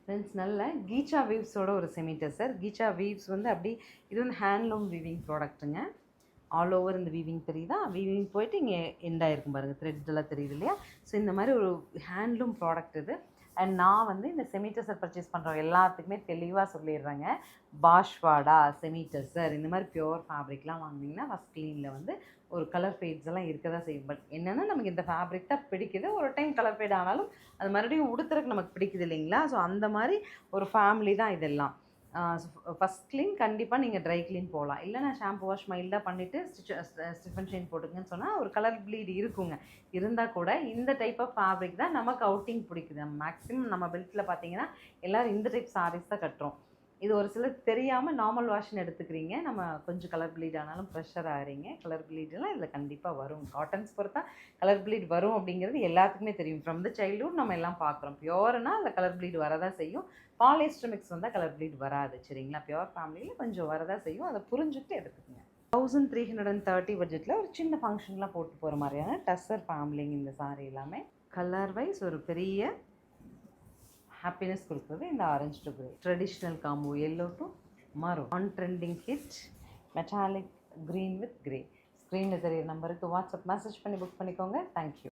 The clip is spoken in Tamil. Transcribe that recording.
ஃப்ரெண்ட்ஸ் நல்ல கீச்சா வீவ்ஸோட ஒரு செமிடெசர். கீச்சா வீவ்ஸ் வந்து அப்படி இது வந்து ஹேண்ட்லூம் வீவிங் ப்ராடக்ட்டுங்க. ஆல் ஓவர் இந்த வீவிங் தெரியுதா, வீவிங் போயிட்டு இங்கே எண்ட் ஆகிருக்கும் பாருங்கள், த்ரெட் எல்லாம் தெரியுது இல்லையா. ஸோ இந்த மாதிரி ஒரு ஹேண்ட்லூம் ப்ராடக்ட் இது. அண்ட் நான் வந்து இந்த செமிடெசர் பர்ச்சேஸ் பண்ணுறோம் எல்லாத்துக்குமே தெளிவாக சொல்லிடுறேங்க. பாஷ்வாடா, செமிடெசர் இந்த மாதிரி பியோர் ஃபேப்ரிக்லாம் வாங்கினீங்கன்னா ஃபஸ்ட் க்ளீனில் வந்து ஒரு கலர் ஃபேட்ஸ் எல்லாம் இருக்க தான் செய்யும். பட் என்னென்னா நமக்கு இந்த ஃபேப்ரிக் தான் பிடிக்குது. ஒரு டைம் கலர் ஃபேட் ஆனாலும் அது மறுபடியும் உடுத்துறதுக்கு நமக்கு பிடிக்குது இல்லைங்களா. ஸோ அந்த மாதிரி ஒரு ஃபேமிலி தான் இதெல்லாம். ஃபஸ்ட் க்ளீன் கண்டிப்பாக நீங்கள் ட்ரை க்ளீன் போகலாம். இல்லை நான் ஷாம்பு வாஷ் மைல்டாக பண்ணிவிட்டு ஸ்டிஃப் அண்ட் ஷைன் போட்டுங்கன்னு சொன்னால் ஒரு கலர் ப்ளீட் இருக்குங்க. இருந்தால் கூட இந்த டைப் ஆஃப் ஃபேப்ரிக் தான் நமக்கு அவுட்டிங் பிடிக்குது. மேக்ஸிமம் நம்ம பெல்ட்டில் பார்த்தீங்கன்னா எல்லோரும் இந்த டைப் சாரீஸ் தான் கட்டுறோம். இது ஒரு சிலர் தெரியாமல் நார்மல் வாஷ்னு எடுத்துக்கிறீங்க. நம்ம கொஞ்சம் கலர் ப்ளீட் ஆனாலும் ப்ரெஷர் ஆகிறீங்க. கலர் ப்ளீடெலாம் இதில் கண்டிப்பாக வரும். காட்டன்ஸ் பொறுத்தா கலர் ப்ளீட் வரும் அப்படிங்கிறது எல்லாத்துக்குமே தெரியும். ஃப்ரம் த சைல்ட்ஹுட் நம்ம எல்லாம் பார்க்குறோம். பியோர்னால் அதில் கலர் ப்ளீட் வரதான் செய்யும். பாலிஸ்டர் மிக்ஸ் வந்தால் கலர் ப்ளீட் வராது. சரிங்களா. பியோர் ஃபேமிலியில் கொஞ்சம் வரதான் செய்யும். அதை புரிஞ்சுட்டு எடுத்துக்கோங்க. 1330 பட்ஜெட்டில் ஒரு சின்ன ஃபங்க்ஷன்லாம் போட்டு போகிற மாதிரியான டஸ்ஸர் ஃபேமிலிங்க இந்த சாரீ எல்லாமே. கலர் வைஸ் ஒரு பெரிய ஹாப்பினஸ் கொடுக்குறது இந்த orange to grey traditional combo. Yellow to maroon on trending hit metallic green with grey. ஸ்க்ரீனில் தெரியிற நம்பருக்கு வாட்ஸ்அப் மெசேஜ் பண்ணி புக் பண்ணிக்கோங்க. தேங்க்யூ.